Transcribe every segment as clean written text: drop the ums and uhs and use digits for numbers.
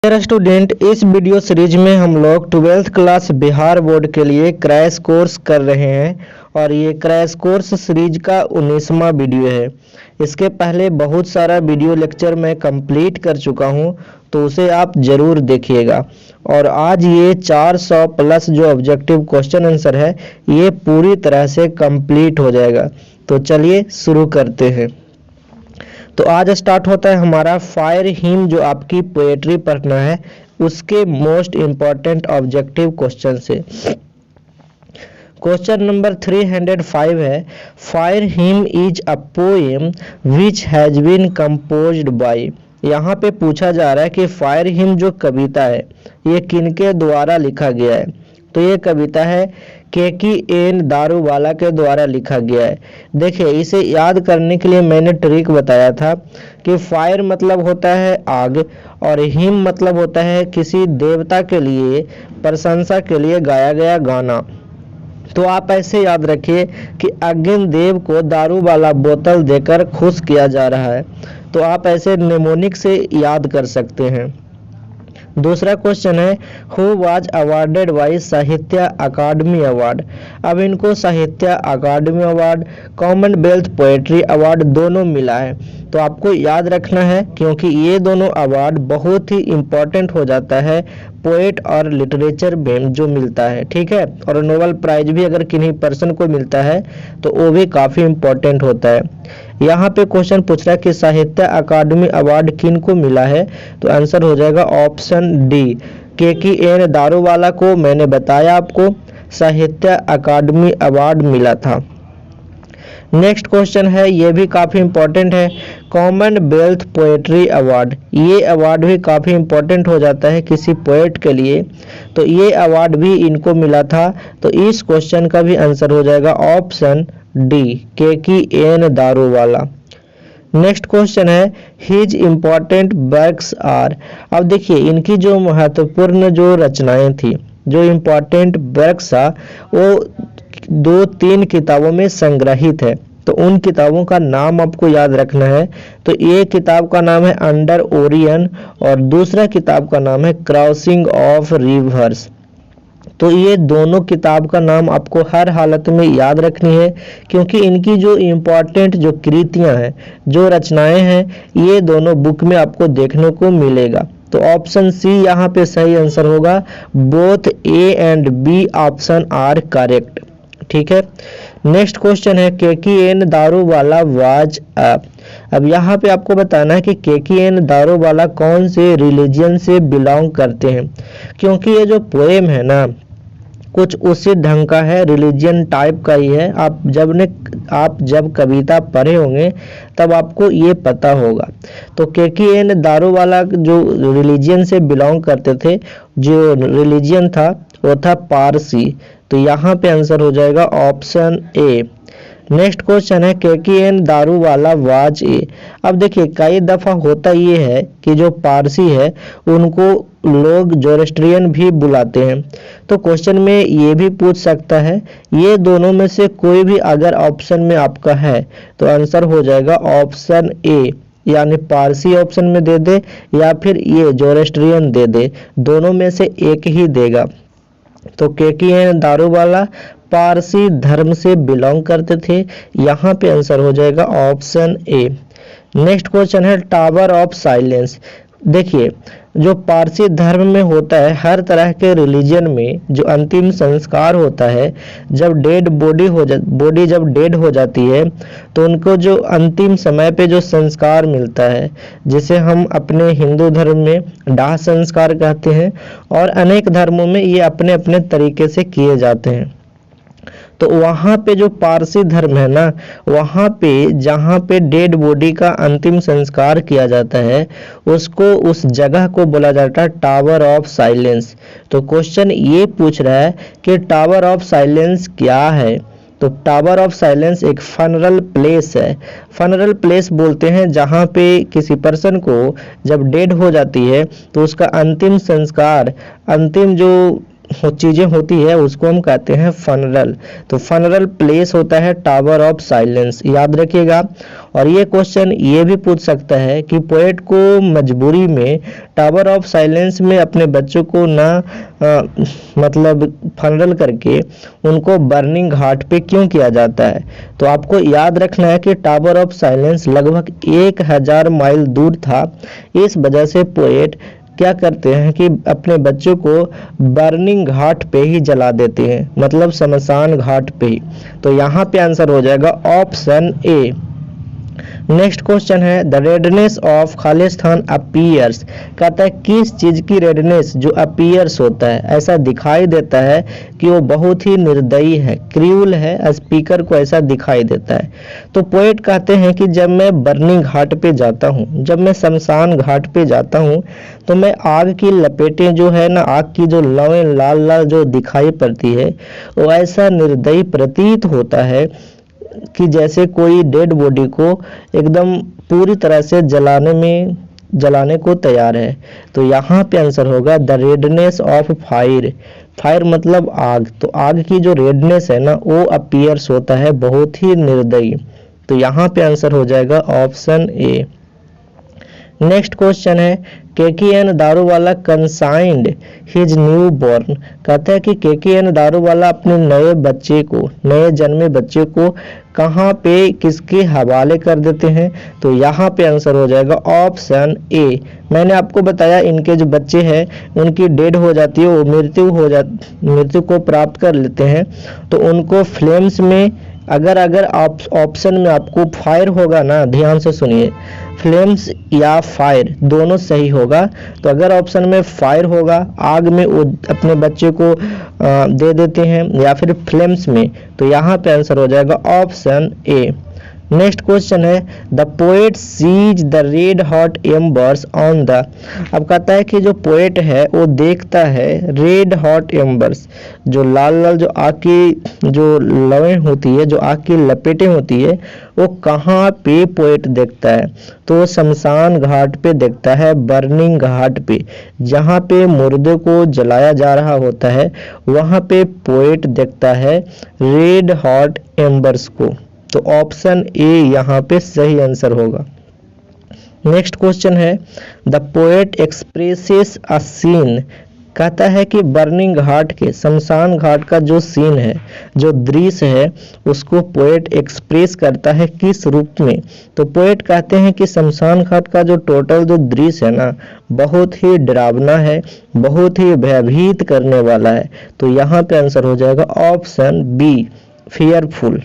Dear student, इस video series में हम लोग 12th क्लास बिहार बोर्ड के लिए क्रैश कोर्स कर रहे हैं और ये क्रैश कोर्स सीरीज का 19वां वीडियो है। इसके पहले बहुत सारा वीडियो लेक्चर मैं कंप्लीट कर चुका हूं, तो उसे आप ज़रूर देखिएगा। और आज ये 400 प्लस जो ऑब्जेक्टिव क्वेश्चन आंसर है ये पूरी तरह से कंप्लीट हो जाएगा। तो चलिए शुरू करते हैं। तो आज स्टार्ट होता है हमारा फायर हिम, जो आपकी पोएट्री पढ़ना है उसके मोस्ट इम्पॉर्टेंट ऑब्जेक्टिव क्वेश्चन से। क्वेश्चन नंबर 305 है, fire hymn is a poem which has been composed by. यहाँ पे पूछा जा रहा है कि फायर हिम जो कविता है ये किनके द्वारा लिखा गया है। तो ये कविता है KKN दारूवाला के द्वारा लिखा गया है। देखिए, इसे याद करने के लिए मैंने ट्रिक बताया था कि फायर मतलब होता है आग और हिम मतलब होता है किसी देवता के लिए प्रशंसा के लिए गाया गया गाना। तो आप ऐसे याद रखिए कि अग्नि देव को दारू वाला बोतल देकर खुश किया जा रहा है। तो आप ऐसे नेमोनिक से याद कर सकते हैं। दूसरा क्वेश्चन है, हु वाज अवार्डेड बाय साहित्य अकादमी अवार्ड। अब इनको साहित्य अकादमी अवार्ड, कॉमनवेल्थ पोएट्री अवार्ड दोनों मिला है। तो आपको याद रखना है क्योंकि ये दोनों अवार्ड बहुत ही इम्पोर्टेंट हो जाता है पोएट और लिटरेचर में जो मिलता है, ठीक है। और नोबेल प्राइज भी अगर किन्हीं पर्सन को मिलता है तो वो भी काफ़ी इम्पोर्टेंट होता है। यहाँ पे क्वेश्चन पूछ रहा है कि साहित्य अकादमी अवार्ड किन को मिला है। तो आंसर हो जाएगा ऑप्शन डी, KKN दारूवाला को मैंने बताया आपको साहित्य अकादमी अवार्ड मिला था। नेक्स्ट क्वेश्चन है, ये भी काफ़ी इम्पोर्टेंट है, कॉमनवेल्थ पोएट्री अवार्ड। ये अवार्ड भी काफ़ी इम्पोर्टेंट हो जाता है किसी पोएट के लिए। तो ये अवार्ड भी इनको मिला था। तो इस क्वेश्चन का भी आंसर हो जाएगा option D, KKN Daruwalla. Next question है, हिज इम्पॉर्टेंट वर्क्स आर। अब देखिए, इनकी जो महत्वपूर्ण जो रचनाएं थी, जो इम्पॉर्टेंट वर्क्स था वो 2-3 किताबों में संग्रहित है। तो उन किताबों का नाम आपको याद रखना है। तो ये किताब का नाम है अंडर ओरियन और दूसरा किताब का नाम है क्रॉसिंग ऑफ रिवर्स। तो ये दोनों किताब का नाम आपको हर हालत में याद रखनी है क्योंकि इनकी जो इम्पोर्टेंट जो कृतियां हैं, जो रचनाएं हैं, ये दोनों बुक में आपको देखने को मिलेगा। तो ऑप्शन सी यहाँ पे सही आंसर होगा। Both A and B option are correct, ठीक है। नेक्स्ट क्वेश्चन है, KKN दारूवाला वाज अ। अब यहाँ पे आपको बताना है कि KKN दारूवाला कौन से रिलीजन से बिलोंग करते हैं, क्योंकि ये जो पोएम है ना कुछ उसी ढंग का है, रिलीजियन टाइप का ही है। आप जब कविता पढ़े होंगे तब आपको ये पता होगा। तो KKN दारूवाला जो रिलीजियन से बिलोंग करते थे, जो रिलीजियन था वो था पारसी। तो यहाँ पे आंसर हो जाएगा ऑप्शन ए। नेक्स्ट क्वेश्चन है, KKN दारूवाला वाज ए। अब देखिए, कई दफ़ा होता ये है कि जो पारसी है उनको लोग जोरोस्ट्रियन भी बुलाते हैं। तो क्वेश्चन में ये भी पूछ सकता है, ये दोनों में से कोई भी अगर ऑप्शन में आपका है तो आंसर हो जाएगा ऑप्शन ए, यानी पारसी ऑप्शन में दे दे या फिर ये जोरोस्ट्रियन दे दे, दोनों में से एक ही देगा। तो KKN दारूवाला पारसी धर्म से बिलोंग करते थे। यहाँ पे आंसर हो जाएगा ऑप्शन ए। नेक्स्ट क्वेश्चन है, टावर ऑफ साइलेंस। देखिए, जो पारसी धर्म में होता है, हर तरह के रिलीजन में जो अंतिम संस्कार होता है, जब बॉडी जब डेड हो जाती है तो उनको जो अंतिम समय पे जो संस्कार मिलता है, जिसे हम अपने हिंदू धर्म में दाह संस्कार कहते हैं और अनेक धर्मों में ये अपने अपने तरीके से किए जाते हैं। तो वहाँ पे जो पारसी धर्म है ना, वहाँ पे जहाँ पे डेड बॉडी का अंतिम संस्कार किया जाता है उसको, उस जगह को बोला जाता है टावर ऑफ साइलेंस। तो क्वेश्चन ये पूछ रहा है कि टावर ऑफ साइलेंस क्या है। तो टावर ऑफ साइलेंस एक फनरल प्लेस है। फनरल प्लेस बोलते हैं जहाँ पे किसी पर्सन को जब डेड हो जाती है तो उसका अंतिम संस्कार, अंतिम जो चीज़ें होती है उसको हम कहते हैं फनरल। तो फनरल प्लेस होता है टावर ऑफ साइलेंस, याद रखिएगा। और ये क्वेश्चन ये भी पूछ सकता है कि पोएट को मजबूरी में टावर ऑफ साइलेंस में अपने बच्चों को ना मतलब फनरल करके उनको बर्निंग घाट पे क्यों किया जाता है। तो आपको याद रखना है कि टावर ऑफ साइलेंस लगभग 1000 माइल दूर था। इस वजह से पोएट क्या करते हैं कि अपने बच्चों को बर्निंग घाट पे ही जला देते हैं, मतलब शमशान घाट पे ही। तो यहाँ पे आंसर हो जाएगा ऑप्शन ए। नेक्स्ट क्वेश्चन है the redness of Khalistan appears. कहता है किस चीज की रेडनेस जो अपीयर्स होता है, ऐसा दिखाई देता है कि वो बहुत ही निर्दयी है, क्रूअल है, स्पीकर को ऐसा दिखाई देता है। तो पोएट कहते हैं कि जब मैं बर्निंग घाट पे जाता हूँ, जब मैं शमशान घाट पे जाता हूँ, तो मैं आग की लपेटें जो है ना, आग की जो लवें लाल लाल जो दिखाई पड़ती है, वो ऐसा निर्दयी प्रतीत होता है कि जैसे कोई डेड बॉडी को एकदम पूरी तरह से जलाने को तैयार है। तो यहाँ पे आंसर होगा the redness of fire. Fire मतलब आग, तो आग की जो रेडनेस है ना वो अपीयर्स होता है बहुत ही निर्दयी। तो यहाँ पे आंसर हो जाएगा ऑप्शन ए। नेक्स्ट क्वेश्चन है KKN Daruwalla कंसाइंड his new born. कहता है कि केकेएन दारूवाला अपने नए जन्मे बच्चे को कहाँ पे किसके हवाले कर देते हैं। तो यहाँ पे आंसर हो जाएगा ऑप्शन ए। मैंने आपको बताया इनके जो बच्चे हैं उनकी डेड हो जाती है, वो मृत्यु को प्राप्त कर लेते हैं। तो उनको फ्लेम्स में अगर ऑप्शन में आपको फायर होगा ना, ध्यान से सुनिए, फ्लेम्स या फायर दोनों सही होगा। तो अगर ऑप्शन में फायर होगा, आग में वो अपने बच्चे को दे देते हैं, या फिर फ्लेम्स में, तो यहाँ पे आंसर हो जाएगा ऑप्शन ए। नेक्स्ट क्वेश्चन है the poet sees the red hot embers on the. अब कहता है कि जो पोएट है वो देखता है रेड हॉट एम्बर्स, जो लाल लाल जो आग की जो लवें होती है, जो आग की लपेटें होती है, वो कहाँ पे पोएट देखता है। तो शमशान घाट पे देखता है, बर्निंग घाट पे, जहाँ पे मुर्दे को जलाया जा रहा होता है, वहाँ पे पोएट देखता है रेड हॉट एम्बर्स को। तो ऑप्शन ए यहाँ पे सही आंसर होगा। नेक्स्ट क्वेश्चन है the poet expresses a scene. कहता है कि बर्निंग घाट के, शमशान घाट का जो सीन है, जो दृश्य है, उसको पोएट एक्सप्रेस करता है किस रूप में। तो पोएट कहते हैं कि शमशान घाट का जो टोटल जो दृश्य है ना, बहुत ही डरावना है, बहुत ही भयभीत करने वाला है। तो यहाँ पे आंसर हो जाएगा option B, fearful.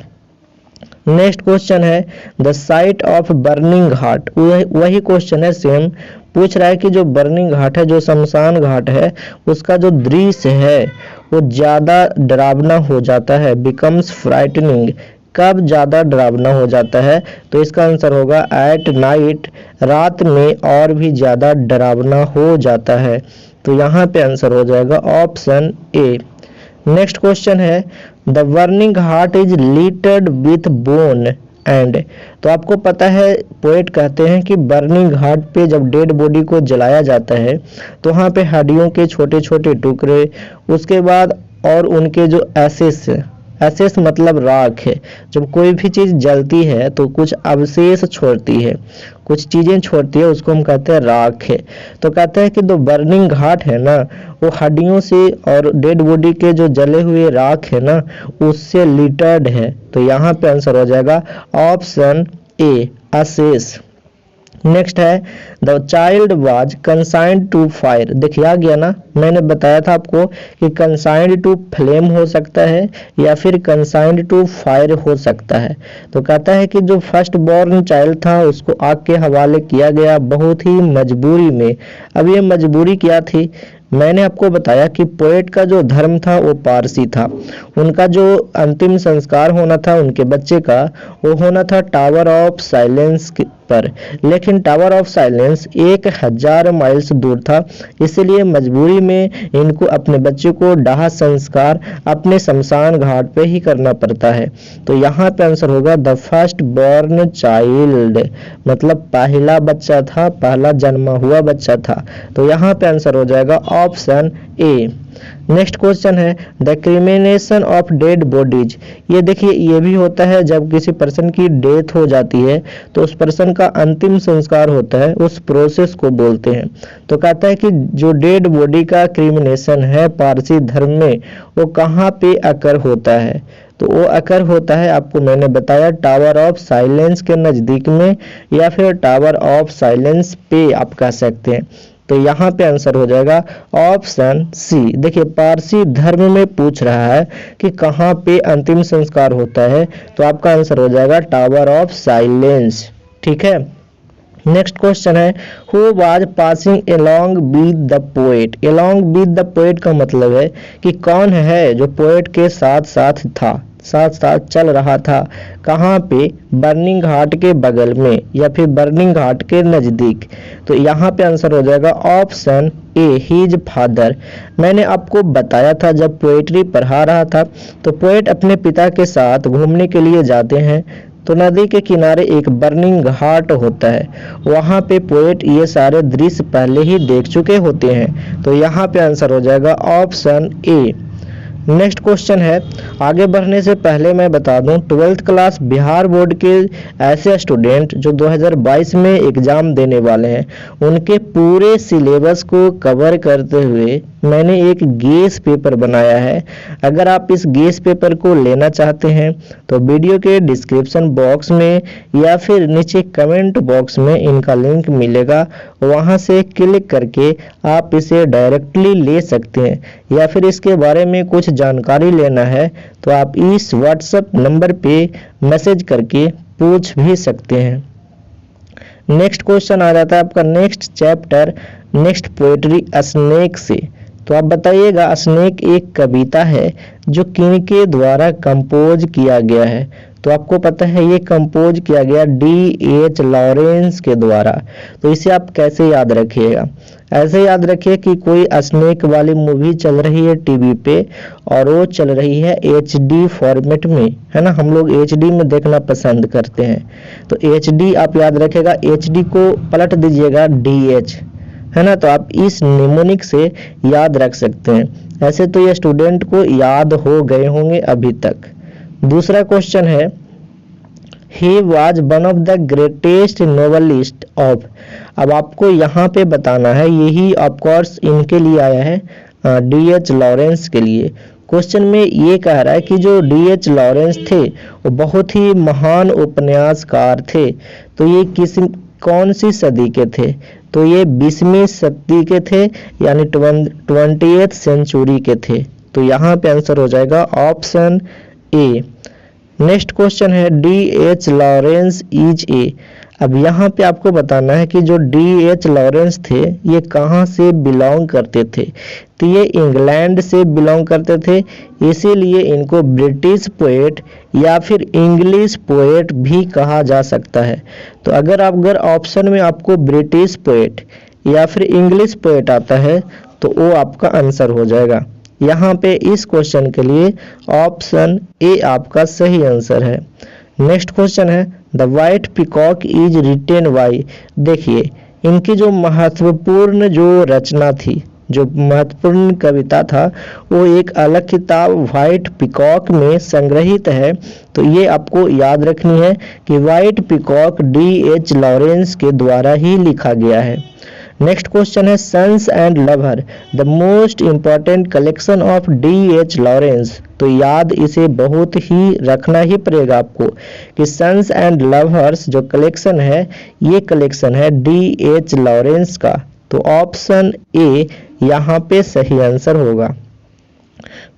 Next question है the sight of burning ghat. वही क्वेश्चन है, सेम पूछ रहा है कि जो बर्निंग घाट है, जो शमशान घाट है, उसका जो दृश्य है वो ज्यादा डरावना हो जाता है, बिकम्स फ्राइटनिंग। कब ज्यादा डरावना हो जाता है? तो इसका आंसर होगा एट नाइट, रात में और भी ज्यादा डरावना हो जाता है। तो यहाँ पे आंसर हो जाएगा ऑप्शन ए। नेक्स्ट क्वेश्चन है the burning heart is littered with bone and. तो आपको पता है पोएट कहते हैं कि बर्निंग घाट पे जब डेड बॉडी को जलाया जाता है तो वहाँ पे हड्डियों के छोटे छोटे टुकड़े, उसके बाद और उनके जो एसेस मतलब राख है। जब कोई भी चीज़ जलती है तो कुछ अवशेष छोड़ती है, कुछ चीज़ें छोड़ती है, उसको हम कहते हैं राख है। तो कहते हैं कि जो बर्निंग घाट है ना, वो हड्डियों से और डेड बॉडी के जो जले हुए राख है ना, उससे लिटर्ड है। तो यहाँ पे आंसर हो जाएगा ऑप्शन ए, अशेष। नेक्स्ट है the child was consigned to fire. देखिए आ गया ना, मैंने बताया था आपको कि कंसाइंड टू फ्लेम हो सकता है या फिर कंसाइंड टू फायर हो सकता है। तो कहता है कि जो फर्स्ट बॉर्न चाइल्ड था उसको आग के हवाले किया गया बहुत ही मजबूरी में। अब ये मजबूरी क्या थी? मैंने आपको बताया कि पोएट का जो धर्म था वो पारसी था। उनका जो अंतिम संस्कार होना था उनके बच्चे का, वो होना था टावर ऑफ साइलेंस पर, लेकिन टावर ऑफ साइलेंस 1000 माइल्स दूर था। इसलिए मजबूरी में इनको अपने बच्चे को दाह संस्कार अपने शमशान घाट पे ही करना पड़ता है। तो यहाँ पे आंसर होगा द फर्स्ट बॉर्न चाइल्ड, मतलब पहला बच्चा था, पहला जन्मा हुआ बच्चा था। तो यहाँ पे आंसर हो जाएगा ऑप्शन ए। नेक्स्ट क्वेश्चन है द क्रिमिनेशन ऑफ डेड बॉडीज। ये देखिए ये भी होता है जब किसी पर्सन की डेथ हो जाती है तो उस पर्सन का अंतिम संस्कार होता है, उस प्रोसेस को बोलते हैं। तो कहता है कि जो डेड बॉडी का क्रिमिनेशन है पारसी धर्म में वो कहाँ पे अकर होता है, तो वो अकर होता है आपको मैंने बताया टावर ऑफ साइलेंस के नज़दीक में या फिर टावर ऑफ साइलेंस पे आप कह सकते हैं। तो यहाँ पे आंसर हो जाएगा ऑप्शन सी। देखिए पारसी धर्म में पूछ रहा है कि कहाँ पे अंतिम संस्कार होता है, तो आपका आंसर हो जाएगा टावर ऑफ साइलेंस। ठीक है। नेक्स्ट क्वेश्चन है who was passing along with the poet. Along with the poet का मतलब है कि कौन है जो पोएट के साथ साथ था, साथ साथ चल रहा था। कहाँ पे? बर्निंग घाट के बगल में या फिर बर्निंग घाट के नज़दीक। तो यहाँ पे आंसर हो जाएगा ऑप्शन ए हिज फादर। मैंने आपको बताया था जब पोएट्री पढ़ा रहा था तो पोएट अपने पिता के साथ घूमने के लिए जाते हैं तो नदी के किनारे एक बर्निंग घाट होता है, वहाँ पे पोएट ये सारे दृश्य पहले ही देख चुके होते हैं। तो यहाँ पे आंसर हो जाएगा ऑप्शन ए। नेक्स्ट क्वेश्चन है आगे बढ़ने से पहले मैं बता दूं 12th क्लास बिहार बोर्ड के ऐसे स्टूडेंट जो 2022 में एग्ज़ाम देने वाले हैं उनके पूरे सिलेबस को कवर करते हुए मैंने एक गेस पेपर बनाया है। अगर आप इस गेस पेपर को लेना चाहते हैं तो वीडियो के डिस्क्रिप्शन बॉक्स में या फिर नीचे कमेंट बॉक्स में इनका लिंक मिलेगा, वहां से क्लिक करके आप इसे डायरेक्टली ले सकते हैं या फिर इसके बारे में कुछ जानकारी लेना है तो आप इस व्हाट्सएप नंबर पे मैसेज करके पूछ भी सकते हैं। नेक्स्ट क्वेश्चन आ जाता है आपका next chapter next poetry snake से। तो आप बताइएगा स्नेक एक कविता है जो किनके द्वारा कंपोज किया गया है। तो आपको पता है ये कंपोज किया गया D.H. लॉरेंस के द्वारा। तो इसे आप कैसे याद रखिएगा? ऐसे याद रखिए कि कोई स्नेक वाली मूवी चल रही है टीवी पे और वो चल रही है HD फॉर्मेट में, है ना। हम लोग HD में देखना पसंद करते हैं तो HD आप याद रखिएगा, HD को पलट दीजिएगा DH, है ना। तो आप इस निमोनिक से याद रख सकते हैं। ऐसे तो ये स्टूडेंट को याद हो गए होंगे अभी तक। दूसरा क्वेश्चन है he was one of the greatest novelist of. अब आपको यहाँ पे बताना है, यही ऑफकोर्स इनके लिए आया है D.H. लॉरेंस के लिए। क्वेश्चन में ये कह रहा है कि जो D.H. लॉरेंस थे वो बहुत ही महान उपन्यासकार थे। तो ये कौन सी सदी के थे? तो ये 20वीं सदी के थे यानी 20th सेंचुरी के थे। तो यहाँ पे आंसर हो जाएगा ऑप्शन ए। नेक्स्ट क्वेश्चन है D.H. Lawrence is a. अब यहाँ पे आपको बताना है कि जो D.H. लॉरेंस थे ये कहाँ से बिलोंग करते थे। तो ये इंग्लैंड से बिलोंग करते थे, इसीलिए इनको ब्रिटिश पोएट या फिर इंग्लिश पोएट भी कहा जा सकता है। तो अगर ऑप्शन में आपको ब्रिटिश पोएट या फिर इंग्लिश पोएट आता है तो वो आपका आंसर हो जाएगा। यहाँ पे इस क्वेश्चन के लिए ऑप्शन ए आपका सही आंसर है। नेक्स्ट क्वेश्चन है the white peacock is written by. देखिए इनकी जो महत्वपूर्ण जो रचना थी, जो महत्वपूर्ण कविता था वो एक अलग किताब वाइट पिकॉक में संग्रहित है। तो ये आपको याद रखनी है कि वाइट पिकॉक D.H. लॉरेंस के द्वारा ही लिखा गया है। नेक्स्ट क्वेश्चन है sons and lover the most important collection of D.H. Lawrence. तो याद इसे बहुत ही रखना ही पड़ेगा आपको कि सन्स एंड लवर्स जो कलेक्शन है ये कलेक्शन है D.H. लॉरेंस का। तो ऑप्शन ए यहाँ पे सही आंसर होगा।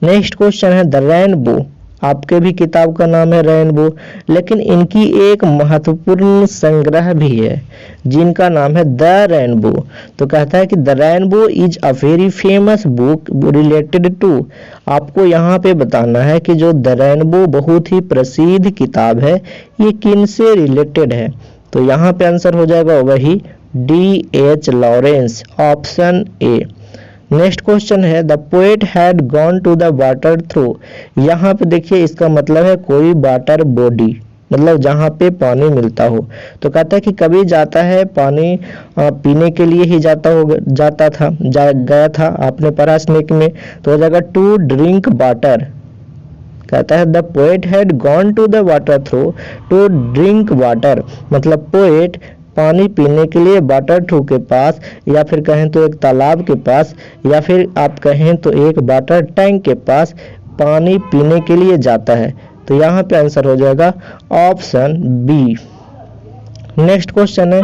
नेक्स्ट क्वेश्चन है द रेनबो। आपके भी किताब का नाम है रेनबो, लेकिन इनकी एक महत्वपूर्ण संग्रह भी है जिनका नाम है द रेनबो। तो कहता है कि the rainbow is a very famous book related to. आपको यहाँ पे बताना है कि जो द रेनबो बहुत ही प्रसिद्ध किताब है ये किन से रिलेटेड है। तो यहाँ पे आंसर हो जाएगा वही D.H. लॉरेंस, ऑप्शन ए। नेक्स्ट क्वेश्चन है the poet had gone to the water through. यहाँ पे देखिए इसका मतलब है कोई वाटर बॉडी, मतलब जहाँ पे पानी मिलता हो। तो कहता है कि कभी जाता है पानी पीने के लिए ही गया था, आपने पढ़ा स्नेक में। तो हो जाएगा टू ड्रिंक वाटर। कहता है the poet had gone to the water trough to drink water, मतलब पोएट पानी पीने के लिए वाटर थ्रू के पास, या फिर कहें तो एक तालाब के पास, या फिर आप कहें तो एक वाटर टैंक के पास पानी पीने के लिए जाता है। तो यहाँ पे आंसर हो जाएगा ऑप्शन बी। नेक्स्ट क्वेश्चन है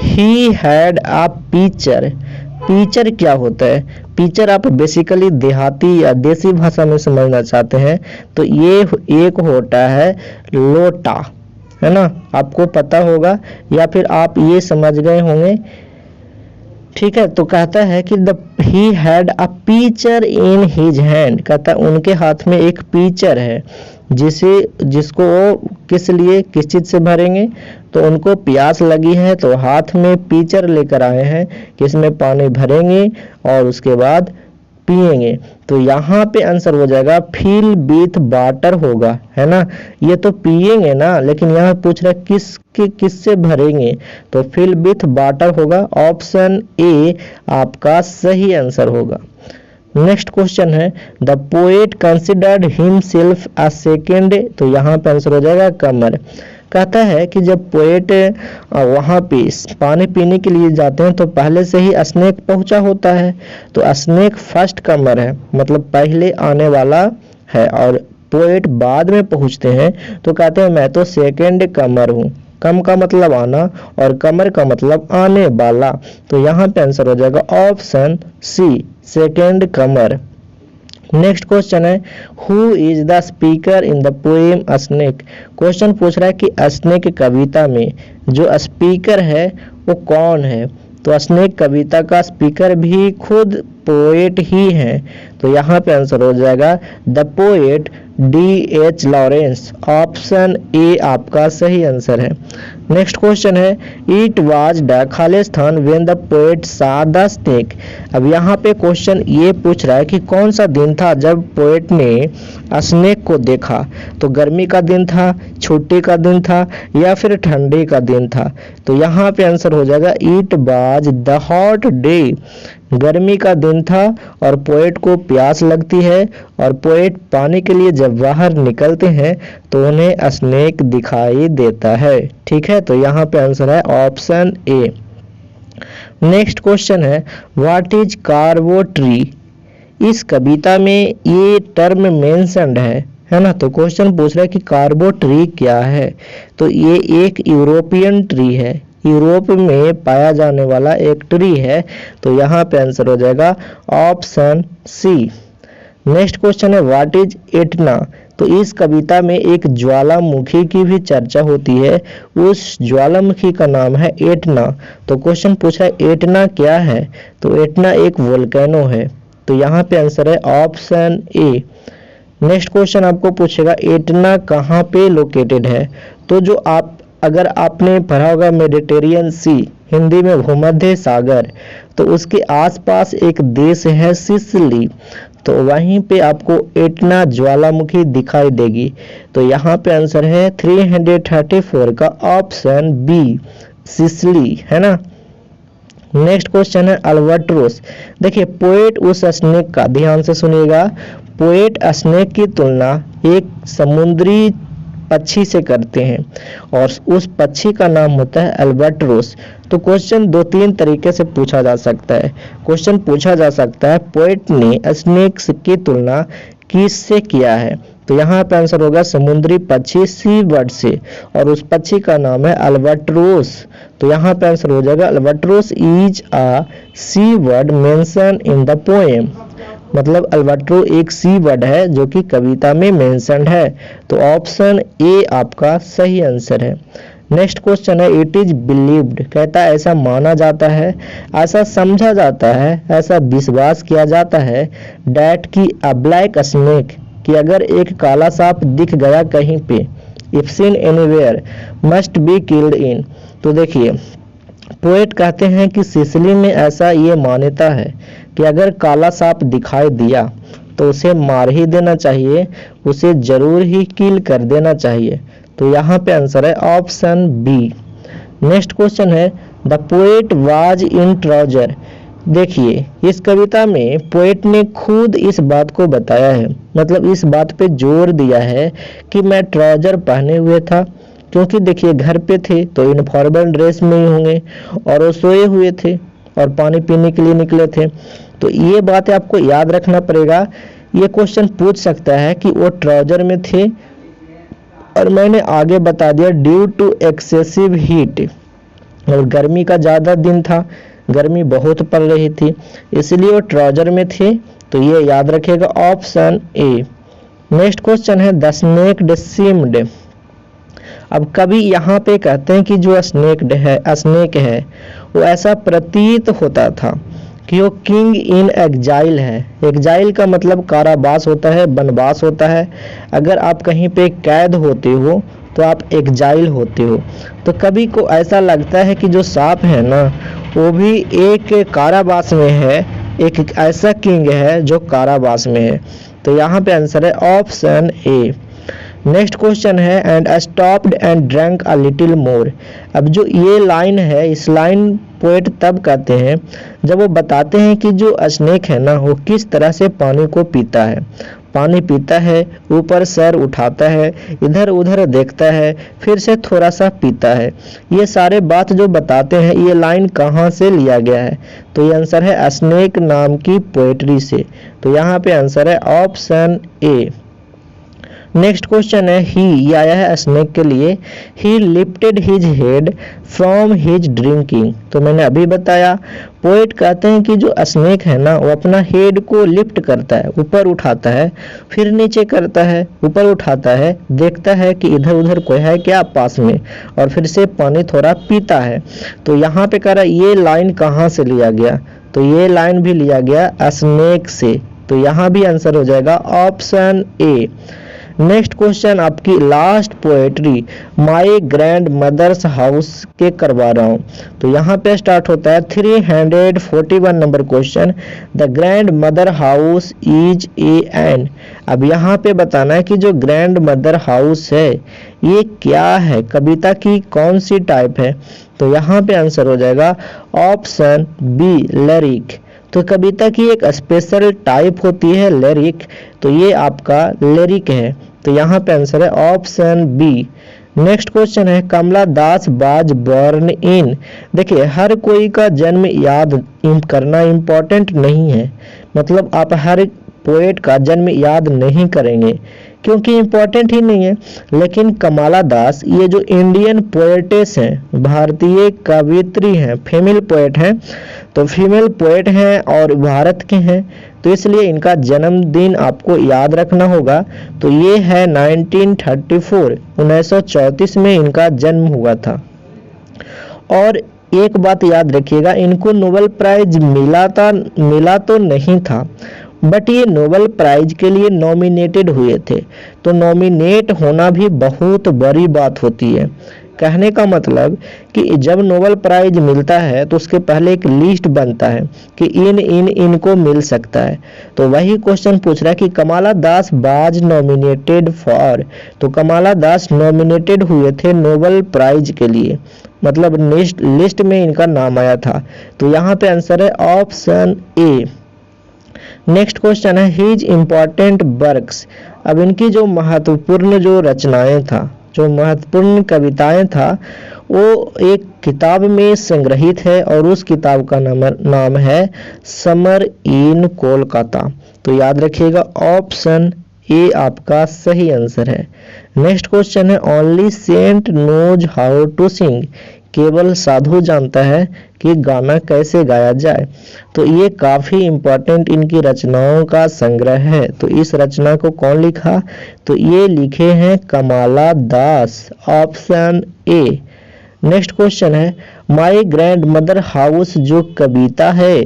he had a pitcher. Pitcher क्या होता है? पीचर आप बेसिकली देहाती या देसी भाषा में समझना चाहते हैं तो ये एक होता है लोटा, है ना, आपको पता होगा या फिर आप ये समझ गए होंगे। ठीक है, तो कहता है कि he had a pitcher in his hand, कहता है उनके हाथ में एक पीचर है जिसको वो किस चीज से भरेंगे, तो उनको प्यास लगी है तो हाथ में पीचर लेकर आए हैं कि इसमें पानी भरेंगे और उसके बाद पिएंगे। तो यहाँ पे आंसर हो जाएगा फिल विथ वाटर होगा, है ना। ये तो पिएंगे ना, लेकिन यहाँ पूछ रहा है किससे भरेंगे, तो फिल विथ वाटर होगा। ऑप्शन ए आपका सही आंसर होगा। नेक्स्ट क्वेश्चन है the poet considered himself a second, तो यहाँ पे आंसर हो जाएगा कमर। कहता है कि जब पोएट वहाँ पे पानी पीने के लिए जाते हैं तो पहले से ही स्नेक पहुंचा होता है, तो स्नेक फर्स्ट कमर है, मतलब पहले आने वाला है, और पोएट बाद में पहुंचते हैं तो कहते हैं मैं तो सेकेंड कमर हूँ। कम का मतलब आना और कमर का मतलब आने वाला, तो यहाँ पे आंसर हो जाएगा ऑप्शन सी सेकेंड कमर। नेक्स्ट क्वेश्चन है who is the speaker in the poem snake. Question पूछ रहा है कि स्नेक कविता में जो स्पीकर है वो कौन है, तो स्नेक कविता का स्पीकर भी खुद पोएट ही है, तो यहाँ पे आंसर हो जाएगा the poet D.H. Lawrence. Option a आपका सही आंसर है। नेक्स्ट क्वेश्चन है it was the Khalistan when the poet सा द स्नेक। अब यहाँ पे क्वेश्चन ये पूछ रहा है कि कौन सा दिन था जब पोएट ने स्नेक को देखा, तो गर्मी का दिन था, छुट्टी का दिन था, या फिर ठंडी का दिन था, तो यहाँ पे आंसर हो जाएगा it was the hot day. गर्मी का दिन था और पोएट को प्यास लगती है और पोएट पानी के लिए जब बाहर निकलते हैं तो उन्हें स्नेक दिखाई देता है। ठीक है, तो यहाँ पे आंसर है ऑप्शन ए। नेक्स्ट क्वेश्चन है व्हाट इज कार्बो ट्री। इस कविता में ये टर्म मेंशन्ड है ना। तो क्वेश्चन पूछ रहा है कि कार्बो ट्री क्या है, तो ये एक यूरोपियन ट्री है, यूरोप में पाया जाने वाला एक ट्री है, तो यहाँ पे आंसर हो जाएगा ऑप्शन सी। नेक्स्ट क्वेश्चन है व्हाट इज एटना। तो इस कविता में एक ज्वालामुखी की भी चर्चा होती है, उस ज्वालामुखी का नाम है एटना। तो क्वेश्चन पूछा है एटना क्या है, तो एटना एक वोल्केनो है, तो यहाँ पे आंसर है ऑप्शन ए। नेक्स्ट क्वेश्चन आपको पूछेगा एटना कहाँ पे लोकेटेड है, तो जो अगर आपने पढ़ा होगा मेडिटेरियन सी, हिंदी में भूमध्य सागर, तो उसके आसपास एक देश है सिसिली, तो वहीं पे आपको एटना ज्वालामुखी दिखाई देगी, तो यहाँ पे आंसर है 334 का ऑप्शन बी सिसिली, है ना। नेक्स्ट क्वेश्चन है अल्बाट्रोस। देखिए पोएट उस स्नेक का, ध्यान से सुनिएगा, पोएट स्नेक की तुलना एक समुद्री पक्षी से करते हैं और उस पक्षी का नाम होता है अल्बाट्रोस। तो क्वेश्चन 2-3 तरीके से पूछा जा सकता है। क्वेश्चन पूछा जा सकता है पोएट ने स्नेक की तुलना किससे किया है, तो यहाँ पे आंसर होगा समुद्री पक्षी सी बर्ड से, और उस पक्षी का नाम है अल्बाट्रोस, तो यहाँ पे आंसर हो जाएगा albatross is a sea bird mention in the poem. मतलब अल्बाट्रो एक सी बर्ड है जो कि कविता में मेंशन्ड है, तो ऑप्शन ए आपका सही आंसर है। नेक्स्ट क्वेश्चन है इट इज बिलीव्ड। कहता है ऐसा माना जाता है, ऐसा समझा जाता है, ऐसा विश्वास किया जाता है डैट की अ ब्लैक स्नेक, कि अगर एक काला सांप दिख गया कहीं पे, if seen anywhere must be killed in. तो देखिए पोएट कहते हैं कि सिसिली में ऐसा ये मान्यता है कि अगर काला सांप दिखाई दिया तो उसे मार ही देना चाहिए, उसे जरूर ही किल कर देना चाहिए। तो यहाँ पे आंसर है ऑप्शन बी। नेक्स्ट क्वेश्चन है the poet was in trouser. देखिए इस कविता में पोएट ने खुद इस बात को बताया है, मतलब इस बात पे जोर दिया है कि मैं ट्राउजर पहने हुए था, क्योंकि देखिए घर पे थे तो इनफॉर्मल ड्रेस में ही होंगे और वो सोए हुए थे और पानी पीने के लिए निकले थे। तो ये बात आपको याद रखना पड़ेगा। ये क्वेश्चन पूछ सकता है कि वो ट्राउजर में थे, और मैंने आगे बता दिया ड्यू टू एक्सेसिव हीट, और गर्मी का ज़्यादा दिन था, गर्मी बहुत पड़ रही थी, इसलिए वो ट्राउजर में थे। तो ये याद रखिएगा ऑप्शन ए। नेक्स्ट क्वेश्चन है द स्नेक सीम्ड। अब कभी यहाँ पे कहते हैं कि जो स्नेक है वो ऐसा प्रतीत होता था कि वो किंग इन एग्जाइल है। एग्जाइल का मतलब कारावास होता है, वनवास होता है। अगर आप कहीं पे कैद होते हो तो आप एग्जाइल होते हो। तो कभी को ऐसा लगता है कि जो सांप है ना वो भी एक कारावास में है, एक ऐसा किंग है जो कारावास में है। तो यहाँ पे आंसर है ऑप्शन ए। नेक्स्ट क्वेश्चन है and I stopped and drank a little more. अब जो ये लाइन है, इस लाइन पोएट तब कहते हैं जब वो बताते हैं कि जो स्नेक है ना वो किस तरह से पानी को पीता है। पानी पीता है, ऊपर सर उठाता है, इधर उधर देखता है, फिर से थोड़ा सा पीता है। ये सारे बात जो बताते हैं ये लाइन कहाँ से लिया गया है? तो ये आंसर है स्नेक नाम की पोएट्री से। तो यहाँ पे आंसर है ऑप्शन ए। नेक्स्ट क्वेश्चन है ही आया है स्नेक के लिए। ही lifted his head from his drinking. तो मैंने अभी बताया पोएट कहते हैं कि जो स्नेक है ना वो अपना हेड को लिफ्ट करता है, ऊपर उठाता है, फिर नीचे करता है, ऊपर उठाता है, देखता है कि इधर उधर कोई है क्या पास में, और फिर से पानी थोड़ा पीता है। तो यहाँ पे कह रहा है ये लाइन कहाँ से लिया गया? तो ये लाइन भी लिया गया स्नेक से। तो यहाँ भी आंसर हो जाएगा ऑप्शन ए। नेक्स्ट क्वेश्चन आपकी last poetry my grandmother's house के करवा रहा हूँ। तो यहाँ पे स्टार्ट होता है 341 number question. The grandmother house is a an. अब यहाँ पे बताना है कि जो ग्रैंड मदर हाउस है ये क्या है, कविता की कौन सी टाइप है? तो यहाँ पे आंसर हो जाएगा ऑप्शन बी लिरिक। तो कविता की एक स्पेशल टाइप होती है लिरिक, तो ये आपका लिरिक है। तो यहाँ पे आंसर है ऑप्शन बी। नेक्स्ट क्वेश्चन है कमला दास बाज बॉर्न इन। देखिए हर कोई का जन्म याद करना इम्पोर्टेंट नहीं है, मतलब आप हर पोएट का जन्म याद नहीं करेंगे क्योंकि इम्पोर्टेंट ही नहीं है। लेकिन कमला दास ये जो इंडियन पोएटेस हैं, भारतीय कवियत्री हैं, फीमेल पोएट हैं, तो फीमेल पोएट हैं और भारत के हैं, तो इसलिए इनका जन्मदिन आपको याद रखना होगा। तो ये है 1934 में इनका जन्म हुआ था। और एक बात याद रखिएगा, इनको नोबेल प्राइज मिला तो नहीं था, बट ये नोबेल प्राइज के लिए नॉमिनेटेड हुए थे। तो नॉमिनेट होना भी बहुत बड़ी बात होती है। कहने का मतलब कि जब नोबेल प्राइज मिलता है तो उसके पहले एक लिस्ट बनता है कि इनको मिल सकता है। तो वही क्वेश्चन पूछ रहा है कि कमला दास बाज नॉमिनेटेड फॉर। तो कमला दास नॉमिनेटेड हुए थे नोबेल प्राइज के लिए, मतलब लिस्ट में इनका नाम आया था। तो यहाँ पे आंसर है ऑप्शन ए। नेक्स्ट क्वेश्चन है हिज इम्पॉर्टेंट वर्क्स। अब इनकी जो महत्वपूर्ण जो रचनाएं था, जो महत्वपूर्ण कविताएं था, वो एक किताब में संग्रहित है और उस किताब का नाम है समर इन कोलकाता। तो याद रखिएगा ऑप्शन ए आपका सही आंसर है। नेक्स्ट क्वेश्चन है only saint knows how to sing. केवल साधु जानता है कि गाना कैसे गाया जाए। तो ये काफ़ी इम्पोर्टेंट इनकी रचनाओं का संग्रह है। तो इस रचना को कौन लिखा? तो ये लिखे हैं कमला दास, ऑप्शन ए। नेक्स्ट क्वेश्चन है माई ग्रैंड मदर हाउस जो कविता है,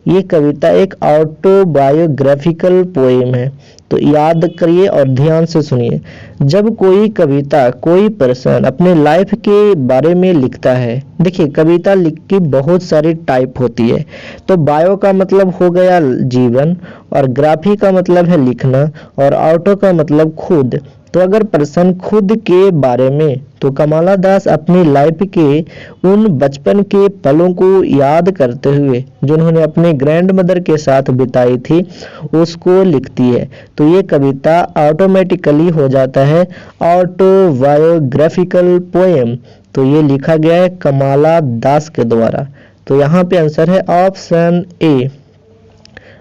ये कविता एक ऑटोबायोग्राफिकल पोएम है। तो याद करिए और ध्यान से सुनिए। जब कोई कविता, कोई पर्सन अपने लाइफ के बारे में लिखता है, देखिए कविता लिख की बहुत सारी टाइप होती है। तो बायो का मतलब हो गया जीवन, और ग्राफी का मतलब है लिखना, और ऑटो का मतलब खुद। तो अगर प्रश्न खुद के बारे में, तो कमला दास अपनी लाइफ के उन बचपन के पलों को याद करते हुए जो उन्होंने अपने ग्रैंड मदर के साथ बिताई थी उसको लिखती है। तो ये कविता ऑटोमेटिकली हो जाता है ऑटोबायोग्राफिकल पोएम। तो ये लिखा गया है कमला दास के द्वारा। तो यहाँ पे आंसर है ऑप्शन ए।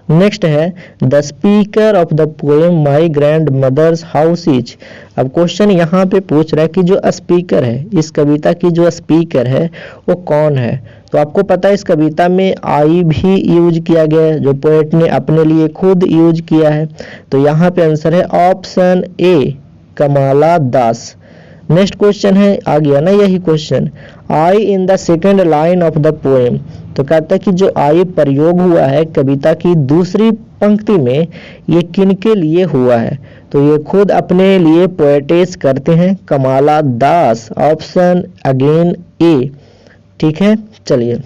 नेक्स्ट है the speaker of the poem my grandmother's house is. अब क्वेश्चन यहाँ पे पूछ रहा है कि जो स्पीकर है, इस कविता की जो स्पीकर है वो कौन है। तो आपको पता है इस कविता में आई भी यूज किया गया है, जो पोएट ने अपने लिए खुद यूज किया है। तो यहाँ पे आंसर है option A Kamala Das. Next question है, आ गया ना यही question, I in the second line of the poem. तो कहता है कि जो आई प्रयोग हुआ है कविता की दूसरी पंक्ति में, ये किनके लिए हुआ है। तो ये खुद अपने लिए पोएटेस करते हैं कमला दास। ऑप्शन अगेन ए। ठीक है, चलिए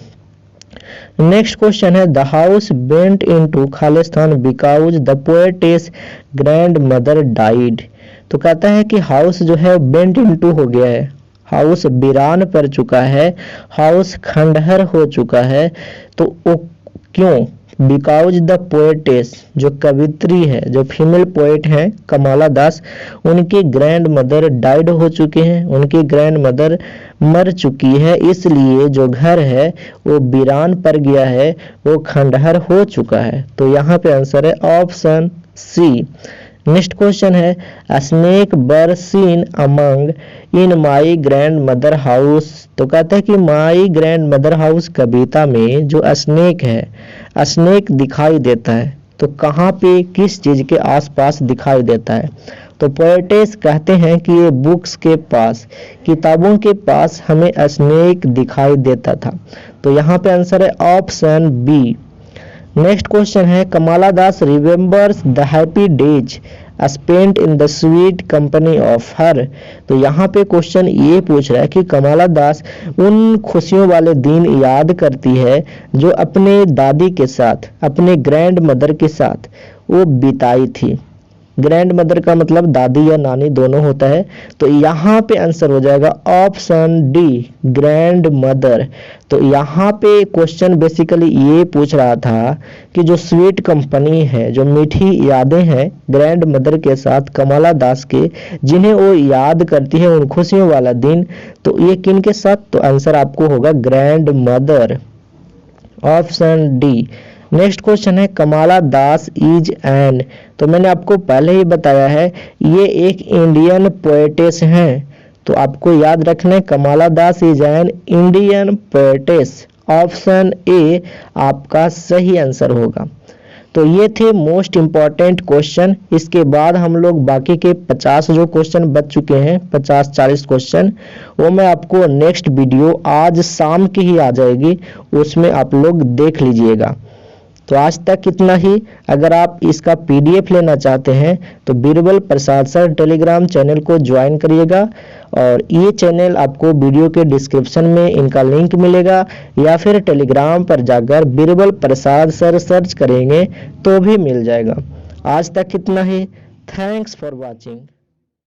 नेक्स्ट क्वेश्चन है the house bent into Khalistan because the poetess grand mother died. तो कहता है कि हाउस जो है बेंट इनटू हो गया है, हाउस वीरान पड़ चुका है, हाउस खंडहर हो चुका है। तो वो क्यों? बिकॉज द पोएटेस, जो कवित्री है, जो फीमेल पोएट हैं कमला दास, उनकी ग्रैंड मदर डाइड हो चुके हैं, उनकी ग्रैंड मदर मर चुकी है, इसलिए जो घर है वो वीरान पड़ गया है, वो खंडहर हो चुका है। तो यहाँ पे आंसर है ऑप्शन सी। नेक्स्ट क्वेश्चन है snake were seen among in my grand mother house. तो कहता है कि माई ग्रैंड मदर हाउस कविता में जो स्नेक है, स्नेक दिखाई देता है। तो कहाँ पे, किस चीज के आसपास दिखाई देता है। तो पोएटेस कहते हैं कि ये बुक्स के पास, किताबों के पास हमें स्नेक दिखाई देता था। तो यहाँ पे आंसर है ऑप्शन बी। नेक्स्ट क्वेश्चन है Kamala Das remembers the happy days spent in the sweet company of her. तो यहाँ पे क्वेश्चन ये पूछ रहा है कि कमला दास उन खुशियों वाले दिन याद करती है जो अपने दादी के साथ, अपने ग्रैंड मदर के साथ वो बिताई थी। ग्रैंड मदर का मतलब दादी या नानी दोनों होता है। तो यहाँ पे आंसर हो जाएगा ऑप्शन डी ग्रैंड मदर। तो यहाँ पे क्वेश्चन बेसिकली ये पूछ रहा था कि जो स्वीट कंपनी है, जो मीठी यादें हैं ग्रैंड मदर के साथ कमला दास के, जिन्हें वो याद करती है उन खुशियों वाला दिन, तो ये किन के साथ। तो आंसर आपको होगा grand mother. Option D. Next question है कमला दास इज एन। तो मैंने आपको पहले ही बताया है ये एक इंडियन पोएटेस हैं। तो आपको याद रखना है Kamala Das is an Indian poetess. Option a आपका सही आंसर होगा। तो ये थे मोस्ट इम्पॉर्टेंट क्वेश्चन। इसके बाद हम लोग बाकी के 50 जो क्वेश्चन बच चुके हैं, 50-40 क्वेश्चन, वो मैं आपको नेक्स्ट वीडियो आज शाम की ही आ जाएगी, उसमें आप लोग देख लीजिएगा। तो आज तक इतना ही। अगर आप इसका पीडीएफ लेना चाहते हैं तो बीरबल प्रसाद सर टेलीग्राम चैनल को ज्वाइन करिएगा, और ये चैनल आपको वीडियो के डिस्क्रिप्शन में इनका लिंक मिलेगा, या फिर टेलीग्राम पर जाकर बीरबल प्रसाद सर सर्च करेंगे तो भी मिल जाएगा। आज तक इतना ही। Thanks for watching.